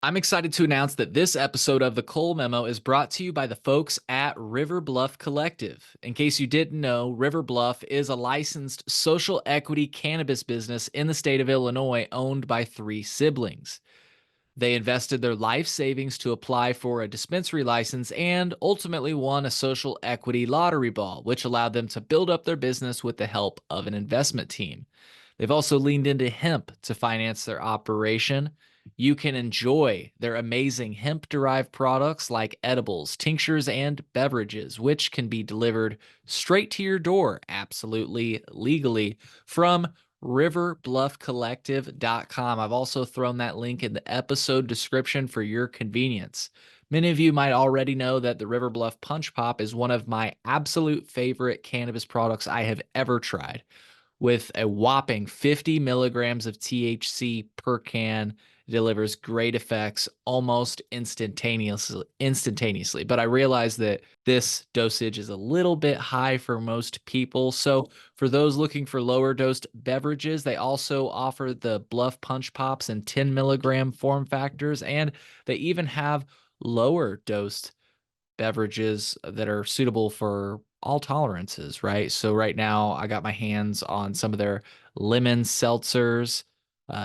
I'm excited to announce that this episode of the Cole Memo is brought to you by the folks at River Bluff Collective. In case you didn't know, River Bluff is a licensed social equity cannabis business in the state of Illinois owned by three siblings. They invested their life savings to apply for a dispensary license and ultimately won a social equity lottery ball, which allowed them to build up their business with the help of an investment team. They've also leaned into hemp to finance their operation. You can enjoy their amazing hemp derived products like edibles, tinctures, and beverages, which can be delivered straight to your door, absolutely legally, from riverbluffcollective.com. I've also thrown that link in the episode description for your convenience. Many of you might already know that the River Bluff Punch Pop is one of my absolute favorite cannabis products I have ever tried. With a whopping 50 milligrams of THC per can, it delivers great effects almost instantaneously. But I realize that this dosage is a little bit high for most people. So for those looking for lower dosed beverages, they also offer the Bluff Punch Pops in 10 milligram form factors, and they even have lower dosed beverages that are suitable for all tolerances, right? So right now I got my hands on some of their lemon seltzers.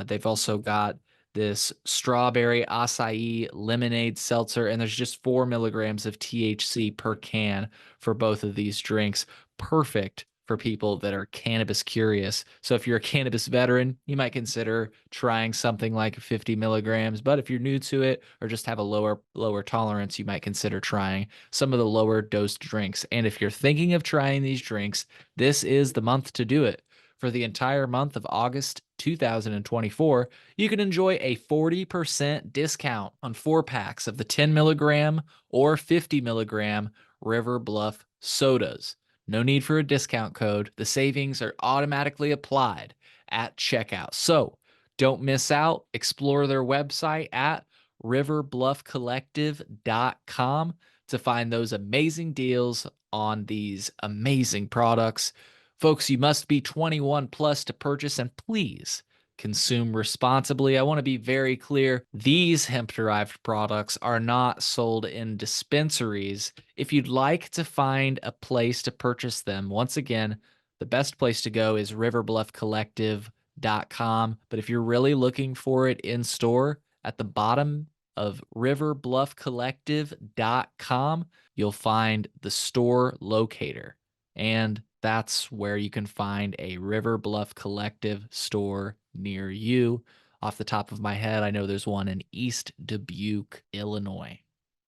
They've also got this strawberry acai lemonade seltzer, and there's just 4 milligrams of THC per can for both of these drinks. Perfect for people that are cannabis curious. So if you're a cannabis veteran, you might consider trying something like 50 milligrams. But if you're new to it or just have a lower tolerance, you might consider trying some of the lower dosed drinks. And if you're thinking of trying these drinks, this is the month to do it. For the entire month of August 2024, you can enjoy a 40% discount on 4 packs of the 10 milligram or 50 milligram River Bluff sodas. No need for a discount code. The savings are automatically applied at checkout. So don't miss out. Explore their website at riverbluffcollective.com to find those amazing deals on these amazing products. Folks, you must be 21 plus to purchase, and please consume responsibly. I want to be very clear. These hemp-derived products are not sold in dispensaries. If you'd like to find a place to purchase them, once again, the best place to go is riverbluffcollective.com. But if you're really looking for it in store, at the bottom of riverbluffcollective.com, you'll find the store locator. And that's where you can find a River Bluff Collective store near you. Off the top of my head, I know there's one in East Dubuque, Illinois.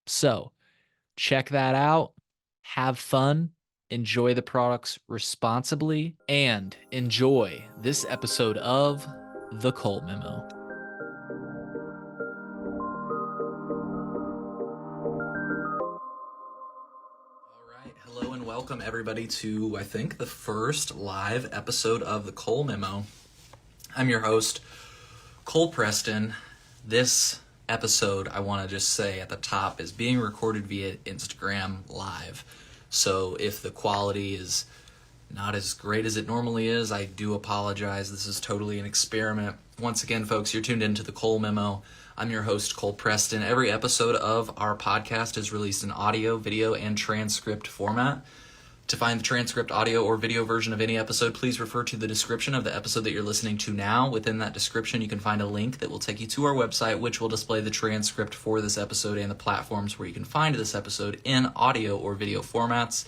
So check that out. Have fun. Enjoy the products responsibly and enjoy this episode of The Cole Memo. All right. Hello and welcome everybody to, I think, the first live episode of The Cole Memo. I'm your host, Cole Preston. This episode, I want to just say at the top, is being recorded via Instagram Live. So if the quality is not as great as it normally is, I do apologize. This is totally an experiment. Once again, folks, you're tuned into the Cole Memo. I'm your host, Cole Preston. Every episode of our podcast is released in audio, video, and transcript format. To find the transcript, audio, or video version of any episode, please refer to the description of the episode that you're listening to now. Within that description, you can find a link that will take you to our website, which will display the transcript for this episode and the platforms where you can find this episode in audio or video formats.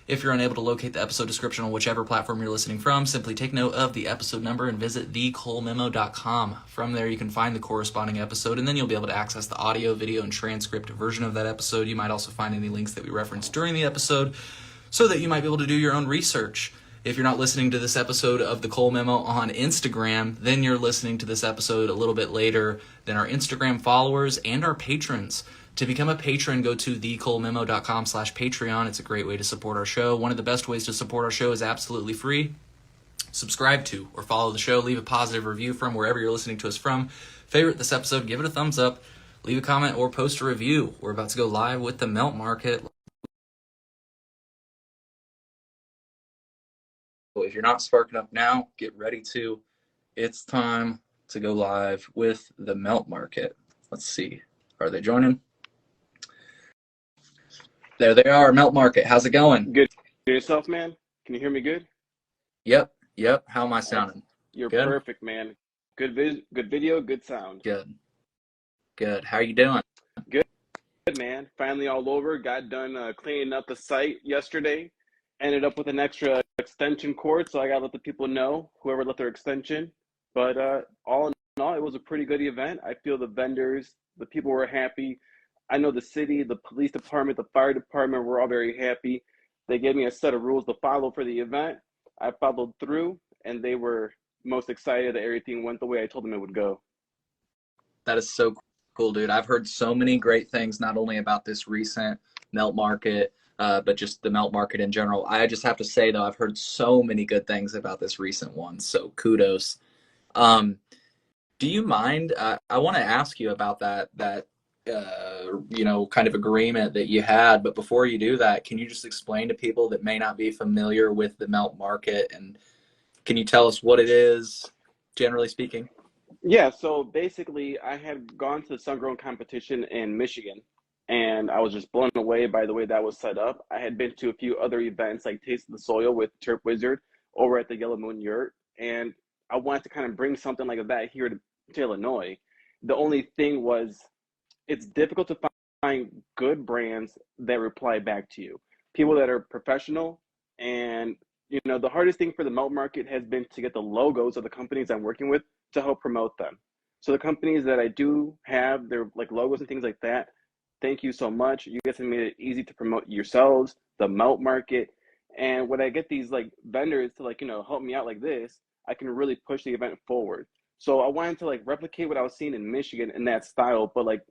If you're unable to locate the episode description on whichever platform you're listening from, simply take note of the episode number and visit thecolememo.com. From there, you can find the corresponding episode, and then you'll be able to access the audio, video, and transcript version of that episode. You might also find any links that we referenced during the episode, so that you might be able to do your own research. If you're not listening to this episode of the Cole Memo on Instagram, then you're listening to this episode a little bit later than our Instagram followers and our patrons. To become a patron, go to thecolememo.com/Patreon. It's a great way to support our show. One of the best ways to support our show is absolutely free. Subscribe to or follow the show. Leave a positive review from wherever you're listening to us from. Favorite this episode, give it a thumbs up. Leave a comment or post a review. We're about to go live with the Melt Market. If you're not sparking up now, get ready to. It's time to go live with the Melt Market. Let's see. Are they joining? There they are, Melt Market. How's it going? Good. Yourself, man? Can you hear me good? Yep. How am I Ex sounding? You're Good? perfect, man. Good video, good sound. Good. How are you doing? Good, man. Finally all over. Got done cleaning up the site yesterday. Ended up with an extra extension cord, so I gotta let the people know, whoever let their extension. But all in all, it was a pretty good event. I feel the vendors, the people were happy. I know the city, the police department, the fire department were all very happy. They gave me a set of rules to follow for the event. I followed through, and they were most excited that everything went the way I told them it would go. That is so cool, dude. I've heard so many great things, not only about this recent Melt Market, but just the Melt Market in general. I just have to say, though, I've heard so many good things about this recent one. So kudos. Um, do you mind? I want to ask you about that kind of agreement that you had. But before you do that, can you just explain to people that may not be familiar with the Melt Market, and can you tell us what it is, generally speaking? Yeah, so basically, I had gone to the sun grown competition in Michigan, and I was just blown away by the way that was set up. I had been to a few other events like Taste of the Soil with Turp Wizard over at the Yellow Moon Yurt, and I wanted to kind of bring something like that here to Illinois. The only thing was it's difficult to find good brands that reply back to you. People that are professional, and the hardest thing for the melt market has been to get the logos of the companies I'm working with to help promote them. So the companies that I do have their like logos and things like that, thank you so much. You guys have made it easy to promote yourselves, the melt market. And when I get these like vendors to like, help me out like this, I can really push the event forward. So I wanted to like replicate what I was seeing in Michigan in that style, but like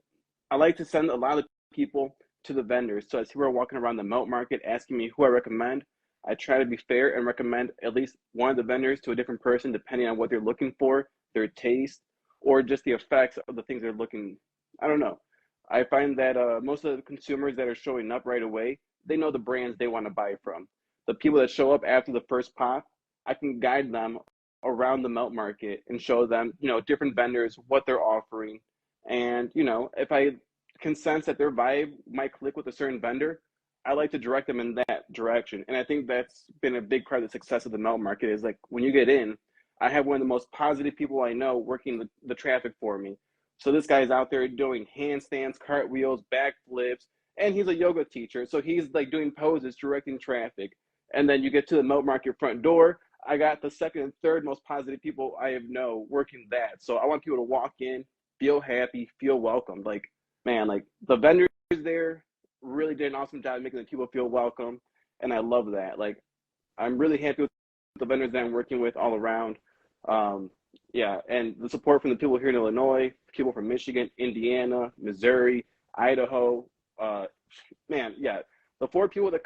I like to send a lot of people to the vendors. So as people are walking around the melt market asking me who I recommend, I try to be fair and recommend at least one of the vendors to a different person depending on what they're looking for, their taste, or just the effects of the things they're looking. I don't know. I find that most of the consumers that are showing up right away, they know the brands they want to buy from. The people that show up after the first pop, I can guide them around the melt market and show them, different vendors, what they're offering, and, if I can sense that their vibe might click with a certain vendor, I like to direct them in that direction. And I think that's been a big part of the success of the melt market is like when you get in, I have one of the most positive people I know working the traffic for me. So this guy's out there doing handstands, cartwheels, backflips, and he's a yoga teacher. So he's like doing poses, directing traffic. And then you get to the melt market front door. I got the second and third most positive people I know working that. So I want people to walk in, feel happy, feel welcome. Like, man, like the vendors there really did an awesome job making the people feel welcome. And I love that. Like, I'm really happy with the vendors that I'm working with all around. Yeah, and the support from the people here in Illinois, people from Michigan, Indiana, Missouri, Idaho. Uh, Man, yeah, the four people that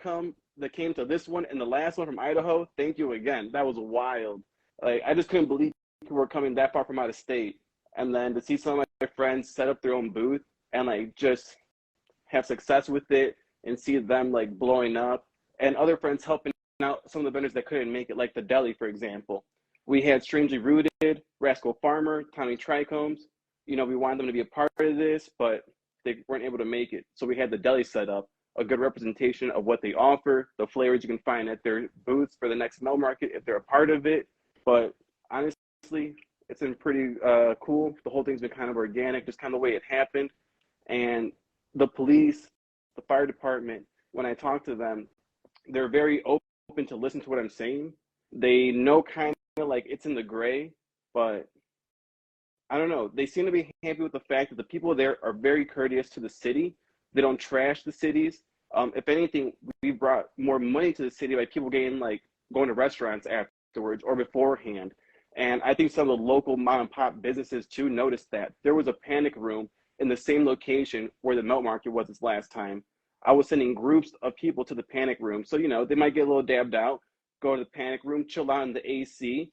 came to this one and the last one from Idaho, thank you again. That was wild. Like I just couldn't believe people were coming that far from out of state. And then to see some of my friends set up their own booth and like just have success with it and see them like blowing up and other friends helping out some of the vendors that couldn't make it, like the deli, for example. We had Strangely Rooted, Rascal Farmer, Tommy Trichomes. We wanted them to be a part of this, but they weren't able to make it. So we had the deli set up, a good representation of what they offer, the flavors you can find at their booths for the next Mel Market if they're a part of it. But honestly, it's been pretty cool. The whole thing's been kind of organic, just kind of the way it happened. And the police, the fire department, when I talk to them, they're very open to listen to what I'm saying. They know kind of like it's in the gray, but I don't know. They seem to be happy with the fact that the people there are very courteous to the city. They don't trash the cities. If anything, we brought more money to the city by people getting like going to restaurants afterwards or beforehand. And I think some of the local mom and pop businesses too noticed that there was a panic room in the same location where the melt market was this last time. I was sending groups of people to the panic room. So, they might get a little dabbed out, go to the panic room, chill out in the AC,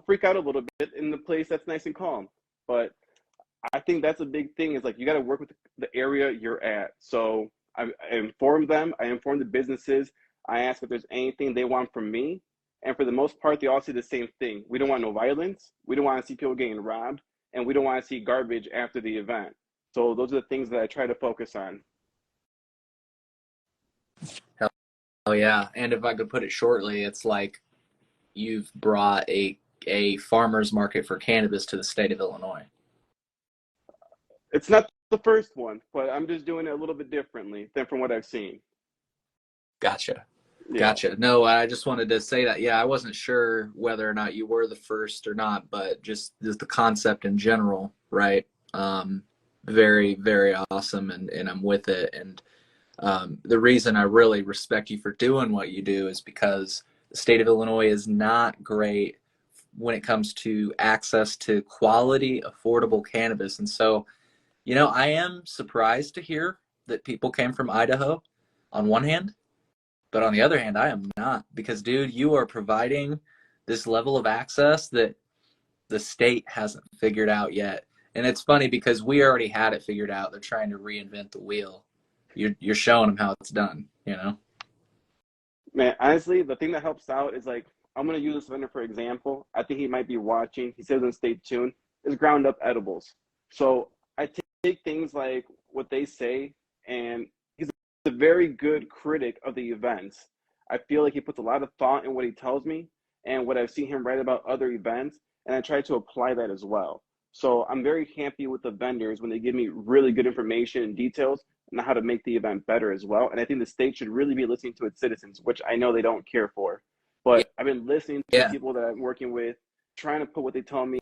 freak out a little bit in the place that's nice and calm. But I think that's a big thing is like you got to work with the area you're at. So I inform them, I inform the businesses, I ask if there's anything they want from me. And for the most part, they all say the same thing. We don't want no violence. We don't want to see people getting robbed. And we don't want to see garbage after the event. So those are the things that I try to focus on. Oh yeah, and if I could put it shortly, it's like you've brought a farmers market for cannabis to the state of Illinois. It's not the first one, but I'm just doing it a little bit differently than from what I've seen. Gotcha. Yeah. Gotcha. No, I just wanted to say that. Yeah, I wasn't sure whether or not you were the first or not, but just the concept in general, right? Very, very awesome, and I'm with it. And the reason I really respect you for doing what you do is because the state of Illinois is not great when it comes to access to quality, affordable cannabis. And so, I am surprised to hear that people came from Idaho on one hand, but on the other hand, I am not because, dude, you are providing this level of access that the state hasn't figured out yet. And it's funny because we already had it figured out. They're trying to reinvent the wheel. You're showing them how it's done. Man, honestly, the thing that helps out is like I'm gonna use this vendor for example. I think he might be watching. He says in stay tuned. Is ground up edibles. So I take things like what they say, and he's a very good critic of the events. I feel like he puts a lot of thought in what he tells me and what I've seen him write about other events, and I try to apply that as well. So I'm very happy with the vendors when they give me really good information and details and how to make the event better as well. And I think the state should really be listening to its citizens, which I know they don't care for. Yeah, But I've been listening to the yeah, people that I'm working with, trying to put what they tell me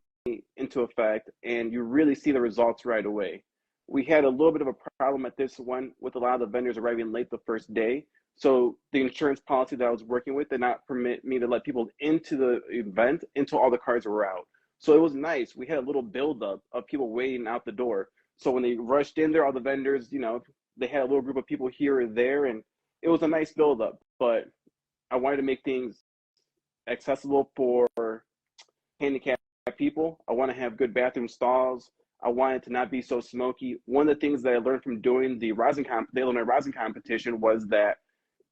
into effect, and you really see the results right away. We had a little bit of a problem at this one with a lot of the vendors arriving late the first day. So the insurance policy that I was working with did not permit me to let people into the event until all the cars were out. So it was nice. We had a little buildup of people waiting out the door. So when they rushed in there, all the vendors, they had a little group of people here or there, and it was a nice buildup. But I wanted to make things accessible for handicapped people. I want to have good bathroom stalls. I want it to not be so smoky. One of the things that I learned from doing the Illinois rosin competition was that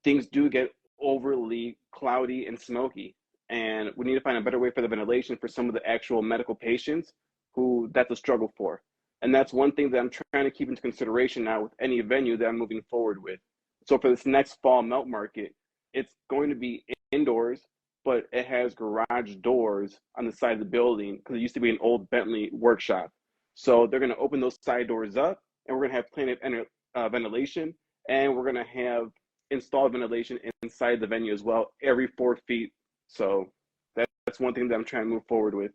things do get overly cloudy and smoky. And we need to find a better way for the ventilation for some of the actual medical patients who that's a struggle for. And that's one thing that I'm trying to keep into consideration now with any venue that I'm moving forward with. So for this next fall melt market, it's going to be indoors, but it has garage doors on the side of the building because it used to be an old Bentley workshop. So they're going to open those side doors up, and we're going to have plenty of ventilation, and we're going to have installed ventilation inside the venue as well, every 4 feet. So that's one thing that I'm trying to move forward with.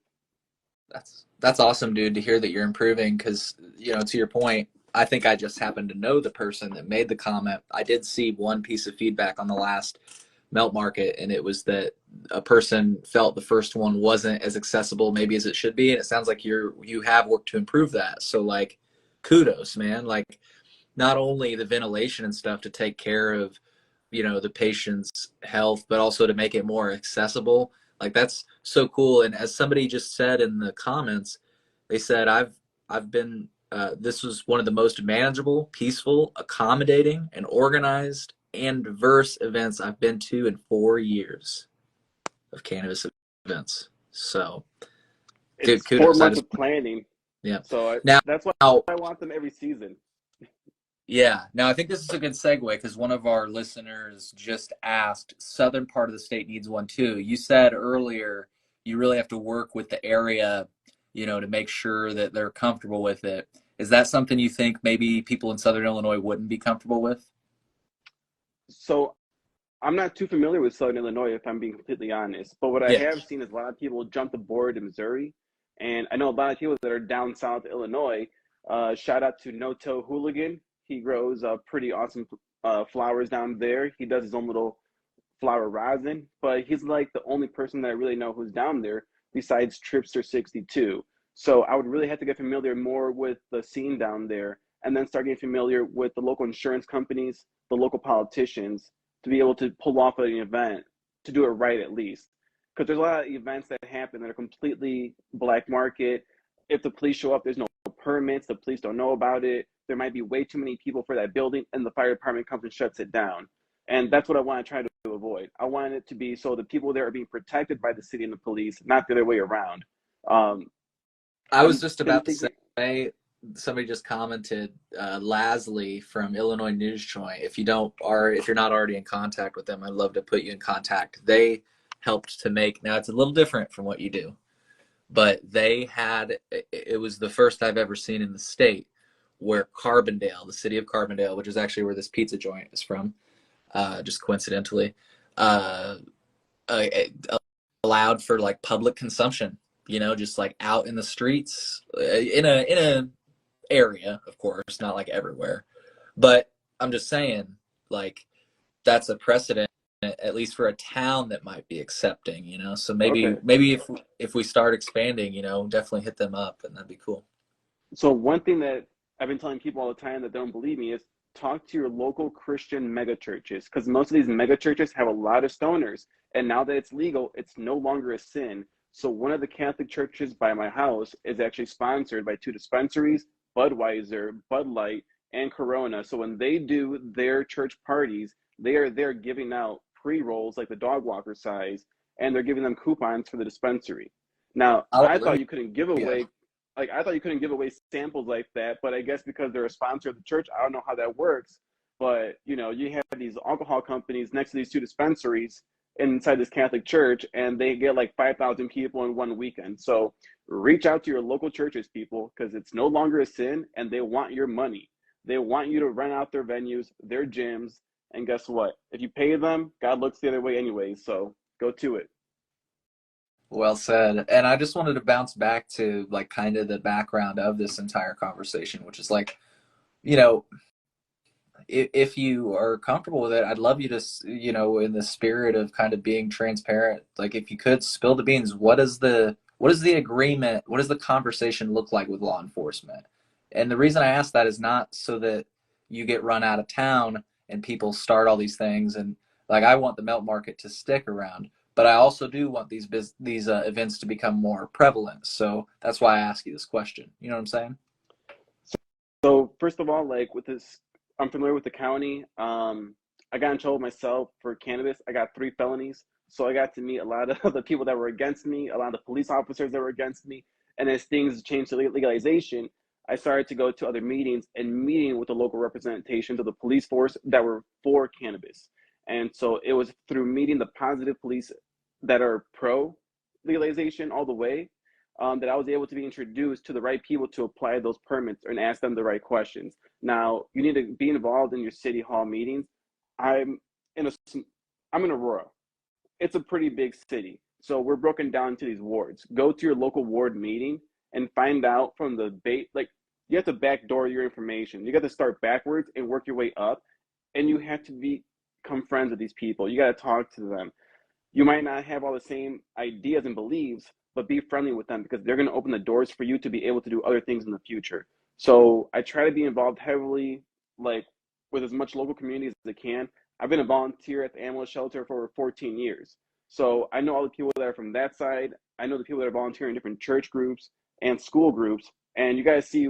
that's awesome, dude, to hear that you're improving. Because to your point, I think I just happened to know the person that made the comment. I did see one piece of feedback on the last melt market, and it was that a person felt the first one wasn't as accessible maybe as it should be, and it sounds like you have worked to improve that. So like, kudos, man. Like, not only the ventilation and stuff to take care of the patient's health, but also to make it more accessible. Like, that's so cool. And as somebody just said in the comments, they said I've been this was one of the most manageable, peaceful, accommodating, and organized and diverse events I've been to in 4 years of cannabis events. So, dude, It's four kudos. I months just of planning, Yeah. so Now, that's why now I want them every season. Yeah. Now, I think this is a good segue because one of our listeners just asked, southern part of the state needs one too. You said earlier you really have to work with the area, to make sure that they're comfortable with it. Is that something you think maybe people in southern Illinois wouldn't be comfortable with? So I'm not too familiar with Southern Illinois, if I'm being completely honest. But what I Yeah. have seen is a lot of people jump the board in Missouri, and I know a lot of people that are down south Illinois. Shout out to No Toe Hooligan. He grows pretty awesome flowers down there. He does his own little flower rosin, but he's like the only person that I really know who's down there besides Tripster 62. So I would really have to get familiar more with the scene down there and then start getting familiar with the local insurance companies, the local politicians to be able to pull off an event, to do it right at least. Because there's a lot of events that happen that are completely black market. If the police show up, there's no permits, the police don't know about it. There might be way too many people for that building, and the fire department comes and shuts it down. And that's what I want to try to avoid. I want it to be so the people there are being protected by the city and the police, not the other way around. Um, I was I'm just been about to thinking, say, somebody just commented, Lasley from Illinois News Joint. If you're not already in contact with them, I'd love to put you in contact. They helped to make, now it's a little different from what you do, but it was the first I've ever seen in the state where Carbondale, the city of Carbondale, which is actually where this pizza joint is from, just coincidentally, uh, uh, allowed for like public consumption, just like out in the streets, in a area, of course, not like everywhere. But I'm just saying, like, that's a precedent, at least for a town that might be accepting, So maybe Okay. maybe if we start expanding, definitely hit them up, and that'd be cool. So one thing that I've been telling people all the time that don't believe me is talk to your local Christian megachurches, because most of these megachurches have a lot of stoners. And now that it's legal, it's no longer a sin. So one of the Catholic churches by my house is actually sponsored by two dispensaries, Budweiser, Bud Light, and Corona. So when they do their church parties, they're giving out pre-rolls like the dog walker size, and they're giving them coupons for the dispensary. Now, I thought Hallelujah. you couldn't give away like I thought you couldn't give away samples like that, but I guess because they're a sponsor of the church, I don't know how that works. But you have these alcohol companies next to these two dispensaries inside this Catholic church, and they get like 5,000 people in one weekend. So reach out to your local churches, people, because it's no longer a sin, and they want your money. They want you to rent out their venues, their gyms, and guess what? If you pay them, God looks the other way anyway. So go to it. Well said. And I just wanted to bounce back to like kind of the background of this entire conversation, which is like, you know, if you are comfortable with it, I'd love you to, in the spirit of kind of being transparent, like if you could spill the beans, what is the agreement? What does the conversation look like with law enforcement? And the reason I ask that is not so that you get run out of town and people start all these things. And like, I want the melt market to stick around, but I also do want these events to become more prevalent. So that's why I ask you this question. You know what I'm saying? So first of all, like with this, I'm familiar with the county. I got in trouble myself for cannabis. I got 3 felonies, so I got to meet a lot of the people that were against me, a lot of the police officers that were against me. And as things changed to legalization, I started to go to other meetings and meeting with the local representations of the police force that were for cannabis. And so it was through meeting the positive police that are pro legalization all the way, that I was able to be introduced to the right people to apply those permits and ask them the right questions. Now, you need to be involved in your city hall meetings. I'm in a, I'm in Aurora. It's a pretty big city, so we're broken down into these wards. Go to your local ward meeting and find out from the bait. Like you have to backdoor your information. You got to start backwards and work your way up, and you have to become friends with these people. You got to talk to them. You might not have all the same ideas and beliefs, but be friendly with them because they're going to open the doors for you to be able to do other things in the future. So I try to be involved heavily, like with as much local community as I can. I've been a volunteer at the animal shelter for over 14 years. So I know all the people that are from that side. I know the people that are volunteering in different church groups and school groups. And you guys see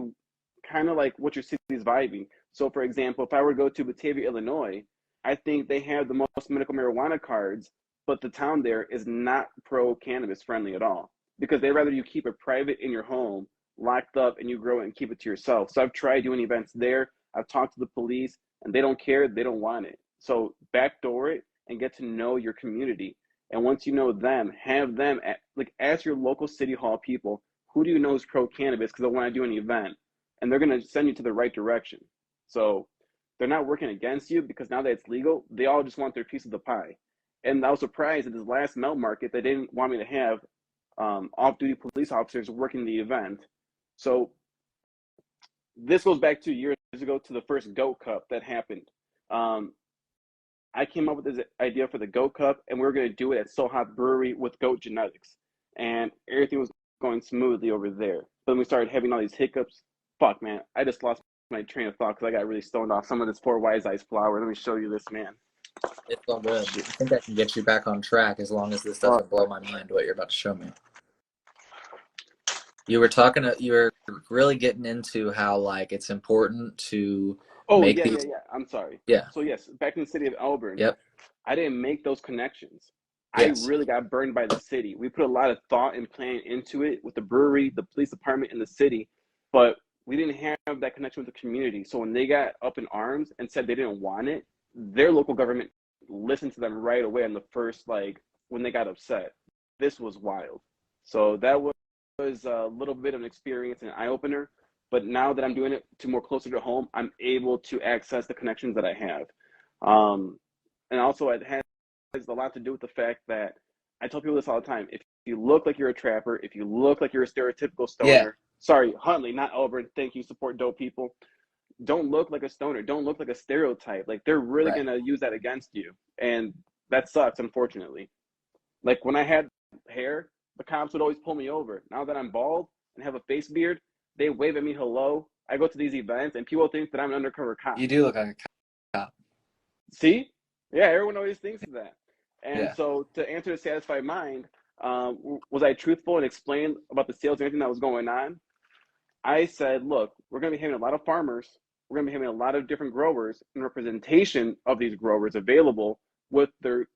kind of like what your city is vibing. So, for example, if I were to go to Batavia, Illinois, I think they have the most medical marijuana cards, but the town there is not pro cannabis friendly at all because they rather you keep it private in your home, locked up, and you grow it and keep it to yourself. So I've tried doing events there. I've talked to the police, and they don't care. They don't want it. So backdoor it and get to know your community. And once you know them, have them ask your local city hall people, who do you know is pro cannabis because I want to do an event, and they're going to send you to the right direction. So they're not working against you because now that it's legal, they all just want their piece of the pie. And I was surprised at this last melt market they didn't want me to have off-duty police officers working the event. So this goes back 2 years ago to the first Goat Cup that happened. Um, I came up with this idea for the Goat Cup, and we were going to do it at So Hot Brewery with goat genetics, and everything was going smoothly over there. But then we started having all these hiccups. Fuck, man, I just lost my train of thought because I got really stoned off some of this Four Wise Ice flour. Let me show you this, man. It's all good. I think I can get you back on track as long as this doesn't blow my mind what you're about to show me. You were really getting into how like it's important to Oh make yeah, yeah, these. yeah. I'm sorry. Yeah. So yes, back in the city of Auburn, Yep. I didn't make those connections. I Yes. really got burned by the city. We put a lot of thought and plan into it with the brewery, the police department, and the city. But we didn't have that connection with the community. So when they got up in arms and said they didn't want it, their local government listened to them right away on the first, like, when they got upset. This was wild. So that was a little bit of an experience, an eye opener. But now that I'm doing it to more closer to home, I'm able to access the connections that I have. And also, it has a lot to do with the fact that I tell people this all the time. If you look like you're a trapper, if you look like you're a stereotypical Yeah. stoner, sorry, Huntley, not Auburn, thank you, support dope people. Don't look like a stoner. Don't look like a stereotype. Like, they're really Right. going to use that against you. And that sucks, unfortunately. Like, when I had hair, the cops would always pull me over. Now that I'm bald and have a face beard, they wave at me hello. I go to these events and people think that I'm an undercover cop. You do look like a cop. See? Yeah, everyone always thinks that. And Yeah. so, to answer the satisfied mind, was I truthful and explained about the sales and everything that was going on? I said, look, we're going to be having a lot of farmers. We're going to be having a lot of different growers and representation of these growers available with their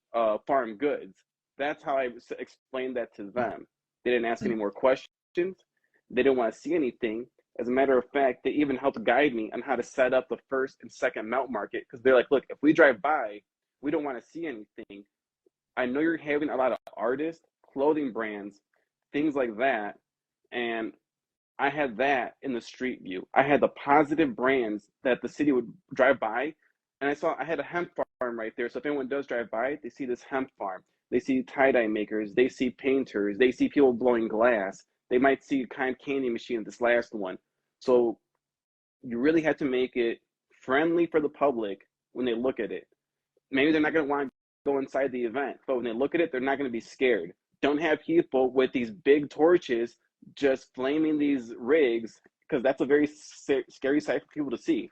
farm goods. That's how I explained that to them. They didn't ask any more questions. They didn't want to see anything. As a matter of fact, they even helped guide me on how to set up the first and second melt market, because they're like, look, if we drive by, we don't want to see anything. I know you're having a lot of artists, clothing brands, things like that. And I had that in the street view. I had the positive brands that the city would drive by. And I had a hemp farm right there. So if anyone does drive by, they see this hemp farm. They see tie-dye makers. They see painters. They see people blowing glass. They might see a kind candy machine at this last one. So you really had to make it friendly for the public when they look at it. Maybe they're not going to want to go inside the event, but when they look at it, they're not going to be scared. Don't have people with these big torches just flaming these rigs, because that's a very scary sight for people to see.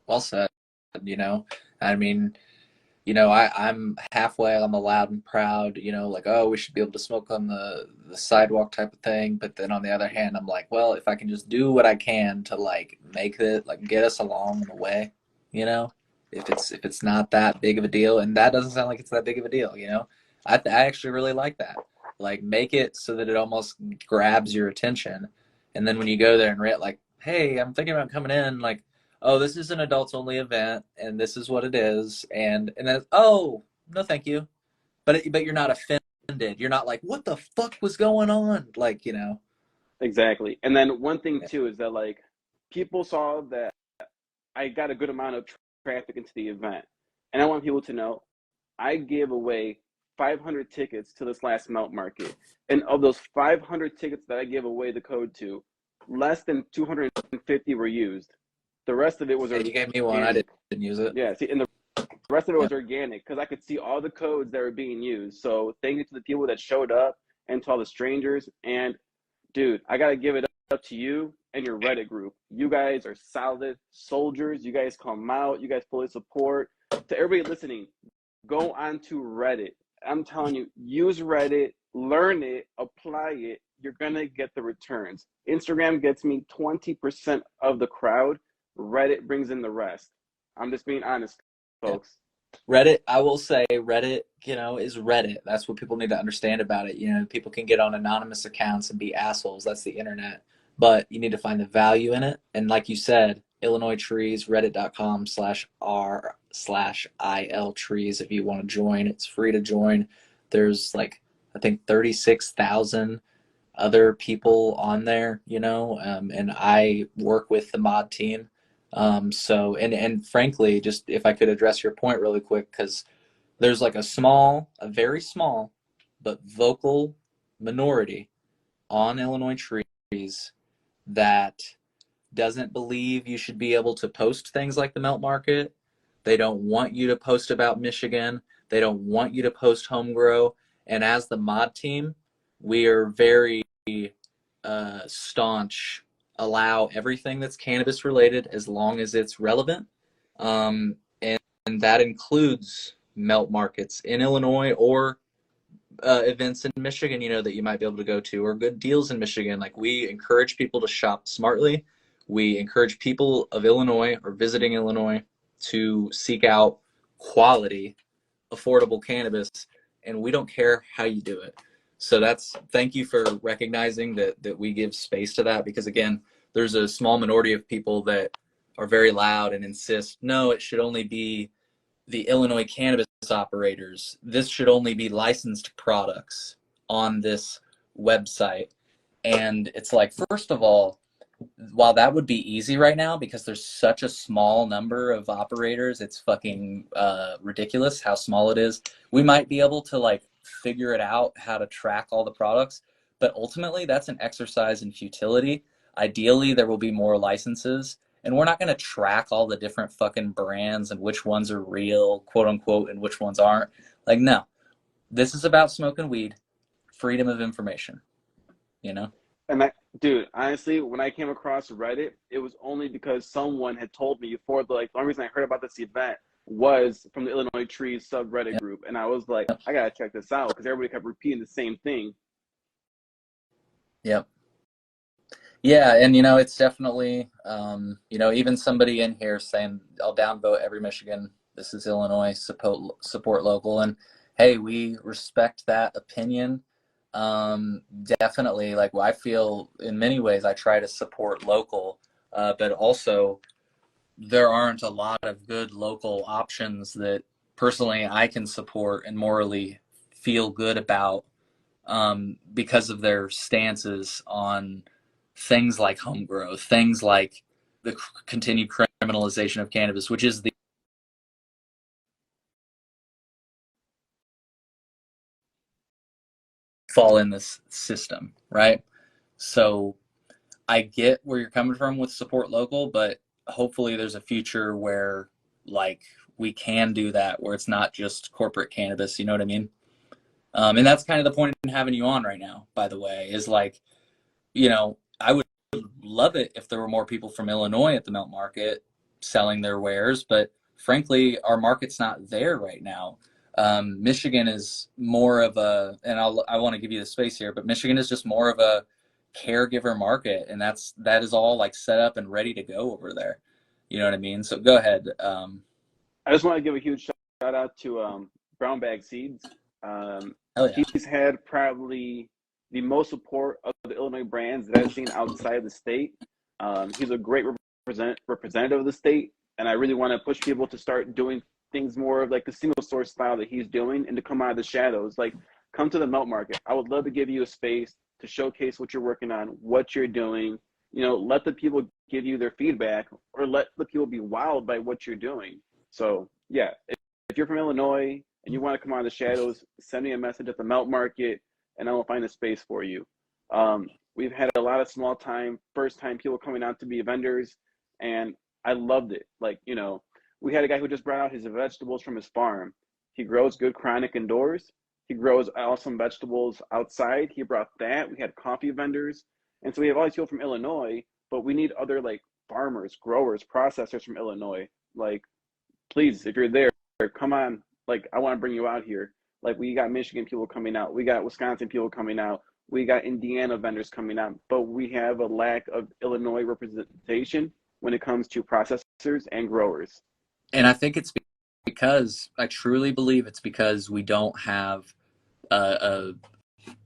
Well said. I mean, I'm halfway, I'm a loud and proud, like, oh, we should be able to smoke on the sidewalk type of thing. But then on the other hand, I'm like, well, if I can just do what I can to like make it, like, get us along the way, if it's not that big of a deal, and that doesn't sound like it's that big of a deal, I actually really like that. Like, make it so that it almost grabs your attention. And then when you go there and like, hey, I'm thinking about coming in, like, oh, this is an adults only event and this is what it is. And then, oh, no, thank you. But you're not offended. You're not like, what the fuck was going on? Like, Exactly. And then one thing yeah. too is that, like, people saw that I got a good amount of traffic into the event, and I want people to know I gave away 500 tickets to this last melt market, and of those 500 tickets that I gave away the code to, less than 250 were used. The rest of it was Hey, you gave me one. I organic. didn't use it. Yeah, see, and the rest of it Yeah. was organic because I could see all the codes that were being used. So thank you to the people that showed up and to all the strangers. And dude, I gotta give it up to you and your Reddit group. You guys are solid soldiers. You guys come out. You guys fully support. To everybody listening, go on to Reddit. I'm telling you, use Reddit, learn it, apply it. You're gonna get the returns. Instagram gets me 20% of the crowd. Reddit brings in the rest. I'm just being honest, Yeah. folks. Reddit, I will say Reddit, is Reddit. That's what people need to understand about it. People can get on anonymous accounts and be assholes. That's the internet. But you need to find the value in it. And like you said, Illinois Trees, reddit.com/r/IL Trees. If you want to join, it's free to join. There's like, I think 36,000 other people on there, and I work with the mod team. So, and frankly, just if I could address your point really quick, because there's like a very small, but vocal minority on Illinois Trees that doesn't believe you should be able to post things like the melt market. They don't want you to post about Michigan. They don't want you to post home grow. And as the mod team, we are very staunch, allow everything that's cannabis related as long as it's relevant. And that includes melt markets in Illinois or events in Michigan, that you might be able to go to, or good deals in Michigan. Like, we encourage people to shop smartly. We encourage people of Illinois or visiting Illinois to seek out quality, affordable cannabis, and we don't care how you do it. So thank you for recognizing that we give space to that, because again, there's a small minority of people that are very loud and insist, no, it should only be the Illinois cannabis operators. This should only be licensed products on this website. And it's like, first of all, while that would be easy right now because there's such a small number of operators, it's fucking ridiculous how small it is. We might be able to like figure it out how to track all the products, but ultimately that's an exercise in futility. Ideally, there will be more licenses, and we're not going to track all the different fucking brands and which ones are real, quote unquote, and which ones aren't. Like, no, this is about smoking weed, freedom of information, you know? And that, dude, honestly, when I came across Reddit, it was only because someone had told me before. The only reason I heard about this event was from the Illinois Trees subreddit Yep. group, and I was like, I gotta check this out because everybody kept repeating the same thing. Yep. Yeah, and you know, it's definitely, you know, even somebody in here saying, "I'll downvote every Michigan. This is Illinois. Support local." And hey, we respect that opinion. Definitely, like I feel in many ways, I try to support local, but also there aren't a lot of good local options that personally I can support and morally feel good about, because of their stances on things like home growth, things like the continued criminalization of cannabis, which is the fall in this system, right? So I get where you're coming from with support local, but hopefully there's a future where like we can do that, where it's not just corporate cannabis. You know what I mean? And that's kind of the point in having you on right now, by the way, is like, you know, I would love it if there were more people from Illinois at the Melt Market selling their wares, but frankly, our market's not there right now. Michigan is more of a, and I want to give you the space here, but Michigan is just more of a caregiver market, and that is all like set up and ready to go over there. You know what I mean? So go ahead. I just want to give a huge shout out to Brown Bag Seeds. Hell yeah. He's had probably the most support of the Illinois brands that I've seen outside the state. He's a great representative of the state, and I really want to push people to start doing things more of like the single source style that he's doing and to come out of the shadows. Like, come to the Melt Market. I would love to give you a space to showcase what you're working on, what you're doing. You know, let the people give you their feedback, or let the people be wowed by what you're doing. So yeah, if you're from Illinois and you want to come out of the shadows, send me a message at the Melt Market, and I will find a space for you. We've had a lot of small time, first time people coming out to be vendors, and I loved it. Like, you know, we had a guy who just brought out his vegetables from his farm. He grows good chronic indoors. He grows awesome vegetables outside. He brought that. We had coffee vendors. And so we have all these people from Illinois, but we need other like farmers, growers, processors from Illinois. Like, please, if you're there, come on. Like, I want to bring you out here. Like, we got Michigan people coming out. We got Wisconsin people coming out. We got Indiana vendors coming out. But we have a lack of Illinois representation when it comes to processors and growers. And I think it's because I truly believe it's because we don't have a,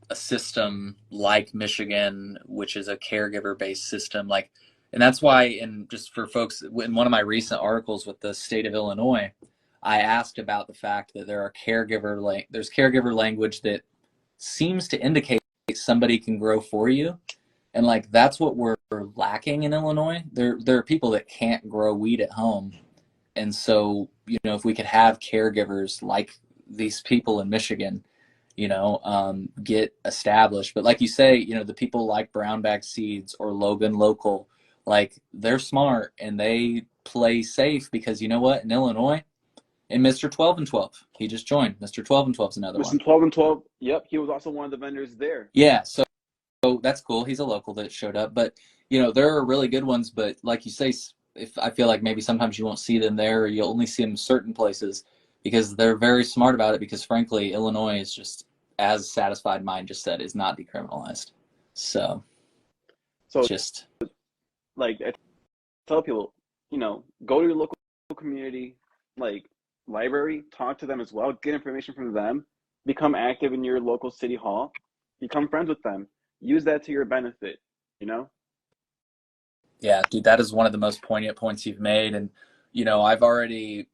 a system like Michigan, which is a caregiver based system. Like, and that's why, in just for folks, in one of my recent articles with the state of Illinois, I asked about the fact that there's caregiver language that seems to indicate somebody can grow for you. And like that's what we're lacking in Illinois. There are people that can't grow weed at home. And so, you know, if we could have caregivers like these people in Michigan, you know, get established. But like you say, you know, the people like Brown Bag Seeds or Logan Local, like they're smart and they play safe because you know what? In Illinois, and Mr. 12 and 12, he just joined. Mr. 12 and 12 is another Listen, one. 12 and 12, yep, he was also one of the vendors there. Yeah, so that's cool. He's a local that showed up, but you know there are really good ones. But like you say, if I feel like maybe sometimes you won't see them there, or you'll only see them in certain places because they're very smart about it. Because frankly, Illinois is just, as Satisfied Mind just said, is not decriminalized. So So, just like, I tell people, you know, go to your local community, like, library, talk to them as well, get information from them, become active in your local city hall. become friends with them. Use that to your benefit, you know? Yeah, dude, that is one of the most poignant points you've made. And, I already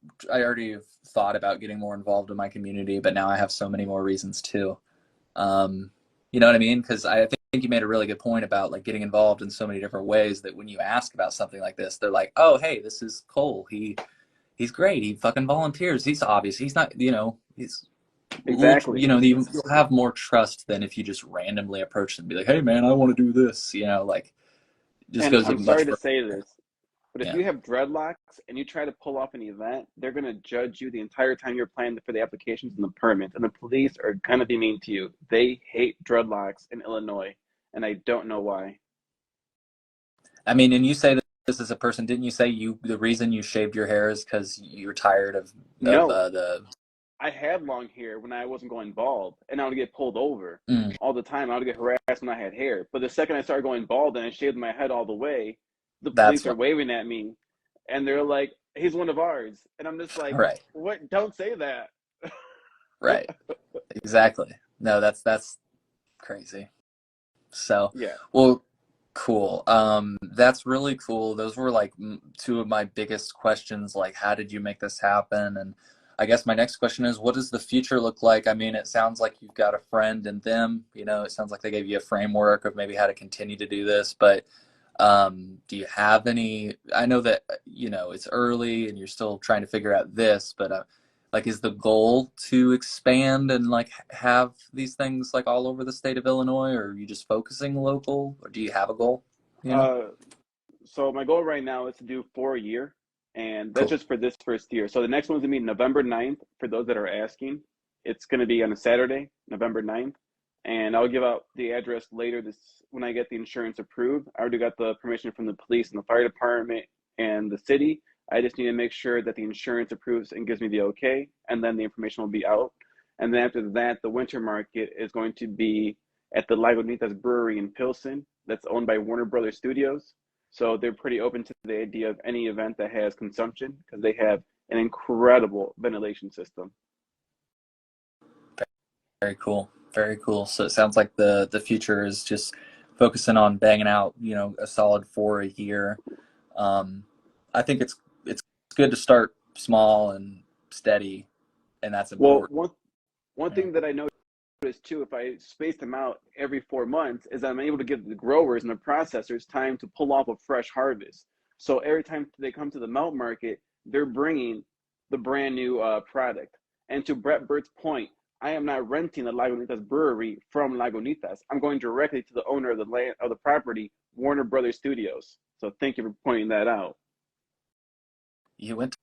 thought about getting more involved in my community, but now I have so many more reasons too. Um, you know what I mean? Because I think you made a really good point about like getting involved in so many different ways that when you ask about something like this, they're like, "Oh, hey, this is Cole. He's great. He fucking volunteers. He's obvious. He's not, he's Exactly. you'll have more trust than if you just randomly approach them and be like, "Hey, man, I want to do this." Like just And goes a I'm much sorry to further. say this, but if Yeah, you have dreadlocks and you try to pull off an event, they're going to judge you the entire time you're planning for the applications and the permits. And the police are going to be mean to you. They hate dreadlocks in Illinois, and I don't know why. I mean, and you say that this is a person. Didn't you say the reason you shaved your hair is because you're tired of No, the I had long hair when I wasn't going bald, and I would get pulled over mm, all the time. I would get harassed when I had hair. But the second I started going bald and I shaved my head all the way, the that's police why. are waving at me, and they're like, "He's one of ours," and I'm just like, Right, "What? Don't say that." right, exactly. No, that's crazy. So, Yeah. well, cool. That's really cool. Those were like two of my biggest questions. Like, how did you make this happen? And I guess my next question is, what does the future look like? I mean, it sounds like you've got a friend in them. It sounds like they gave you a framework of maybe how to continue to do this. But do you have any? I know that it's early and you're still trying to figure out this, but like, is the goal to expand and like have these things like all over the state of Illinois, or are you just focusing local, or do you have a goal? You know, Uh, so my goal right now is to do 4 a year, and that's cool. just for this first year. So the next one's gonna be November 9th, for those that are asking. It's gonna be on a Saturday, November 9th, and I'll give out the address later this when I get the insurance approved. I already got the permission from the police and the fire department and the city. I just need to make sure that the insurance approves and gives me the okay, and then the information will be out. And then after that, the winter market is going to be at the Lagunitas Brewery in Pilsen, that's owned by Warner Brothers Studios. So they're pretty open to the idea of any event that has consumption because they have an incredible ventilation system. Very cool. Very cool. So it sounds like the future is just focusing on banging out, a solid 4 a year. Um, I think it's good to start small and steady, and that's Well, important. one thing that I noticed too, if I space them out every 4 months, is I'm able to give the growers and the processors time to pull off a fresh harvest. So every time they come to the melt market, they're bringing the brand new product. And to Brett Bird's point, I am not renting the Lagunitas Brewery from Lagunitas. I'm going directly to the owner of the land of the property, Warner Brothers Studios. So thank you for pointing that out. You went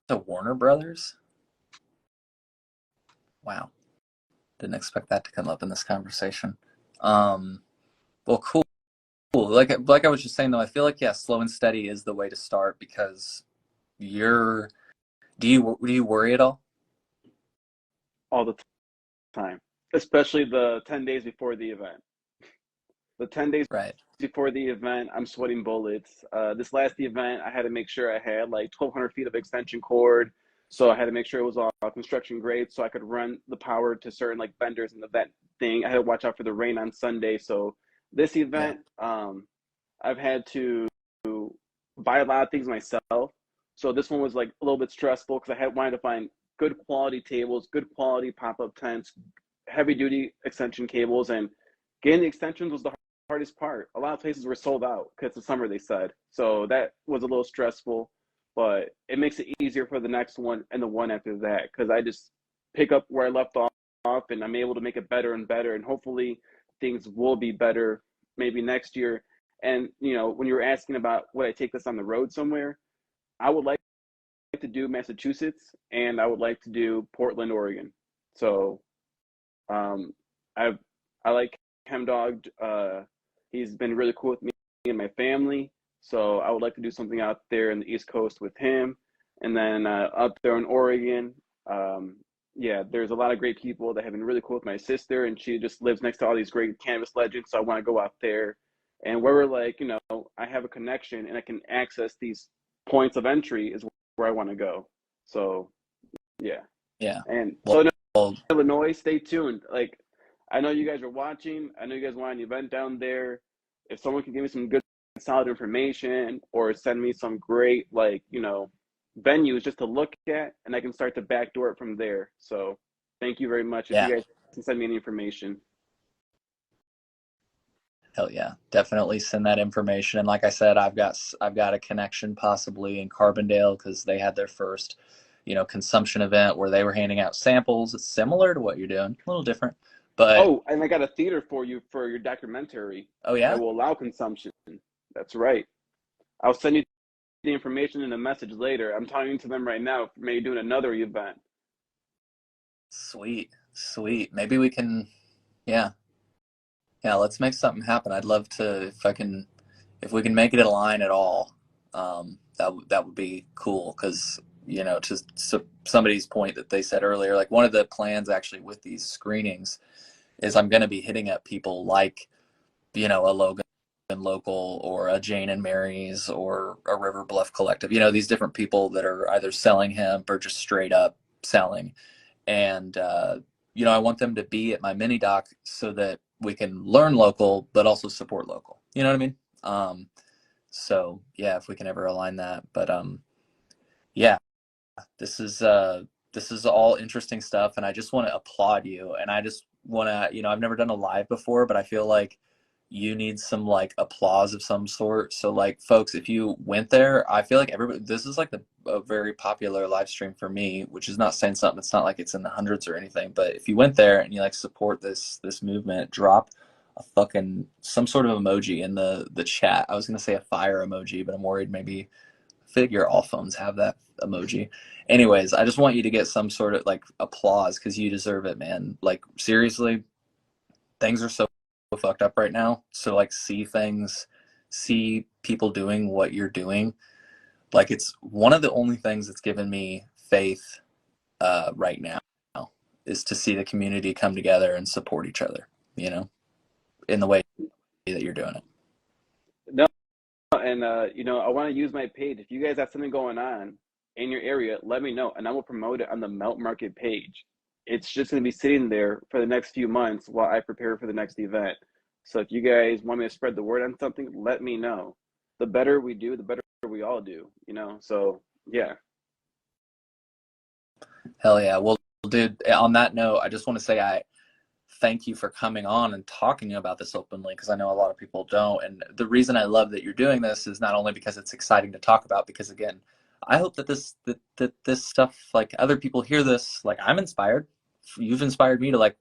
to Warner Brothers? Wow. Didn't expect that to come up in this conversation. Um, well, cool. Cool. Like I was just saying though, I feel like, yeah, slow and steady is the way to start because you're. Do you worry at all? All the time, especially the 10 days before the event. The 10 days Right. before the event, I'm sweating bullets. This last event, I had to make sure I had like 1,200 feet of extension cord. So I had to make sure it was all construction grade so I could run the power to certain like vendors in the event thing. I had to watch out for the rain on Sunday. So this Yeah. event, I've had to buy a lot of things myself. So this one was like a little bit stressful because I had wanted to find good quality tables, good quality pop-up tents, heavy duty extension cables, and getting the extensions was the hardest part. A lot of places were sold out because it's summer, they said. So that was a little stressful, but it makes it easier for the next one and the one after that because I just pick up where I left off and I'm able to make it better and better. And hopefully things will be better maybe next year. And, when you were asking about would I take this on the road somewhere, I would like to do Massachusetts and I would like to do Portland, Oregon. So um, I I like Chemdog. He's been really cool with me and my family. So I would like to do something out there in the East Coast with him, and then up there in Oregon. Um, yeah, there's a lot of great people that have been really cool with my sister, and she just lives next to all these great cannabis legends. So I want to go out there, and where we're like, I have a connection and I can access these points of entry is where I want to go. So yeah, Yeah. and Well, so Illinois, stay tuned. Like I know you guys are watching. I know you guys want an event down there. If someone can give me some good, solid information or send me some great, like, venues just to look at, and I can start to backdoor it from there. So thank you very much. If you Yeah. guys can send me any information. Hell yeah, definitely send that information. And like I said, I've got a connection possibly in Carbondale because they had their first, consumption event where they were handing out samples. It's similar to what you're doing, a little different, but Oh, and I got a theater for you for your documentary oh that yeah, will allow consumption. That's right. I'll send you the information in a message later. I'm talking to them right now for maybe doing another event. sweet, sweet. Maybe we can, yeah, yeah. Let's make something happen. I'd love to if we can make it align at all. That would be cool because to somebody's point that they said earlier, like one of the plans actually with these screenings is I'm going to be hitting up people like, a Logan Local or a Jane and Mary's or a River Bluff Collective, these different people that are either selling hemp or just straight up selling. And, I want them to be at my mini doc so that we can learn local, but also support local. You know what I mean? So yeah, if we can ever align that, but, yeah, this is, this is all interesting stuff. And I just want to applaud you. And I just want to, I've never done a live before, but I feel like you need some like applause of some sort. So like folks, if you went there, I feel like everybody, this is like a very popular live stream for me, which is not saying something. It's not like it's in the hundreds or anything, but if you went there and you like support this movement, drop a fucking some sort of emoji in the chat. I was gonna say a fire emoji, but I'm worried maybe figure all phones have that emoji. Anyways, I just want you to get some sort of like applause because you deserve it, man. Like seriously, things are so fucked up right now. So like see people doing what you're doing. Like it's one of the only things that's given me faith right now is to see the community come together and support each other, in the way that you're doing it. No, and I want to use my page. If you guys have something going on in your area, let me know, and I will promote it on the Melt Market page. It's just going to be sitting there for the next few months while I prepare for the next event. So if you guys want me to spread the word on something, let me know. The better we do, the better we all do. So yeah. Hell yeah. Well, dude, on that note, I just want to say I thank you for coming on and talking about this openly because I know a lot of people don't. And the reason I love that you're doing this is not only because it's exciting to talk about, because again, I hope that this stuff, like other people hear this, like I'm inspired. You've inspired me to like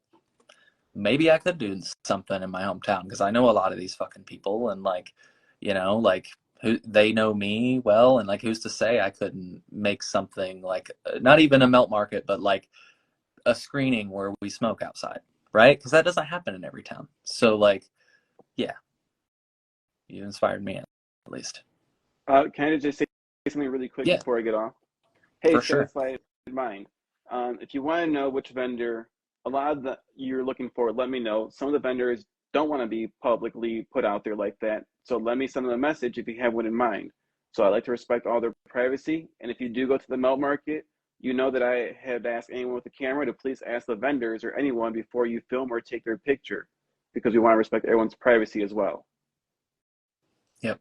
maybe I could do something in my hometown because I know a lot of these fucking people and like, like who they know me well and like who's to say I couldn't make something like not even a melt market, but like a screening where we smoke outside, right? Because that doesn't happen in every town. So like, yeah, you inspired me at least. Can I just say something really quick Yeah, before I get off? Hey, for sure. Satisfied Mind. If you want to know which vendor a lot of the you're looking for, let me know. Some of the vendors don't want to be publicly put out there like that. So let me send them a message if you have one in mind. So I like to respect all their privacy. And if you do go to the melt market, you know that I have asked anyone with a camera to please ask the vendors or anyone before you film or take their picture because we want to respect everyone's privacy as well. Yep.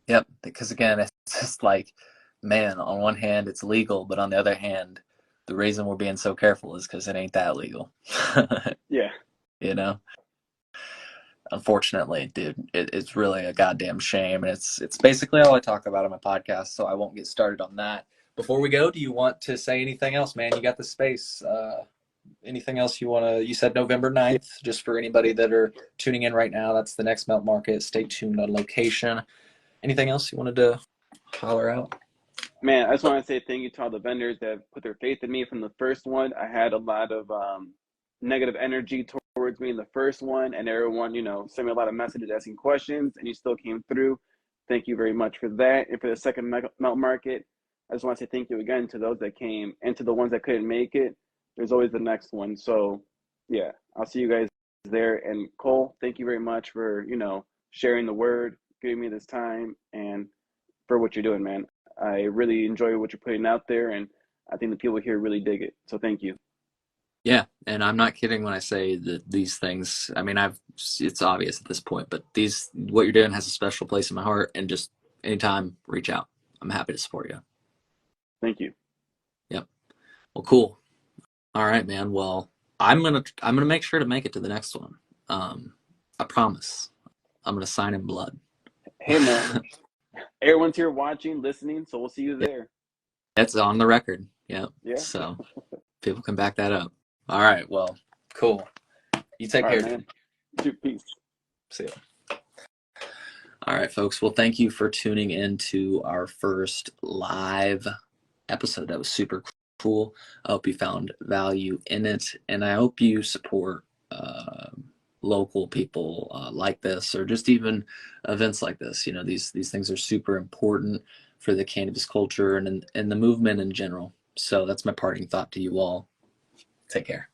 Yep. Because again, it's just like, man, on one hand, it's legal, but on the other hand, the reason we're being so careful is because it ain't that legal. Yeah. you know? Unfortunately, dude, it's really a goddamn shame. And it's basically all I talk about on my podcast, so I won't get started on that. Before we go, do you want to say anything else, man? You got the space. Anything else you want to, you said November 9th, just for anybody that are tuning in right now, that's the next melt market. Stay tuned on location. Anything else you wanted to holler out? Man, I just want to say thank you to all the vendors that have put their faith in me from the first one. I had a lot of negative energy towards me in the first one, and everyone, sent me a lot of messages asking questions, and you still came through. Thank you very much for that. And for the second melt market, I just want to say thank you again to those that came and to the ones that couldn't make it. There's always the next one. So, yeah, I'll see you guys there. And Cole, thank you very much for, sharing the word, giving me this time, and for what you're doing, man. I really enjoy what you're putting out there, and I think the people here really dig it. So thank you. Yeah, and I'm not kidding when I say that these things, I mean, it's obvious at this point, but what you're doing has a special place in my heart, and just anytime, reach out. I'm happy to support you. Thank you. Yep. Well, cool. All right, man. Well, I'm gonna make sure to make it to the next one. I promise. I'm gonna sign in blood. Hey, man, everyone's here watching, listening, so we'll see you there. It's on the record. Yep. Yeah. So people can back that up. All right. Well, cool. You take All right, care, man. dude. Peace. See ya. All right, folks. Well, thank you for tuning in to our first live episode. That was super cool. I hope you found value in it, and I hope you support local people like this, or just even events like this. You know, these things are super important for the cannabis culture and the movement in general. So that's my parting thought to you all. Take care.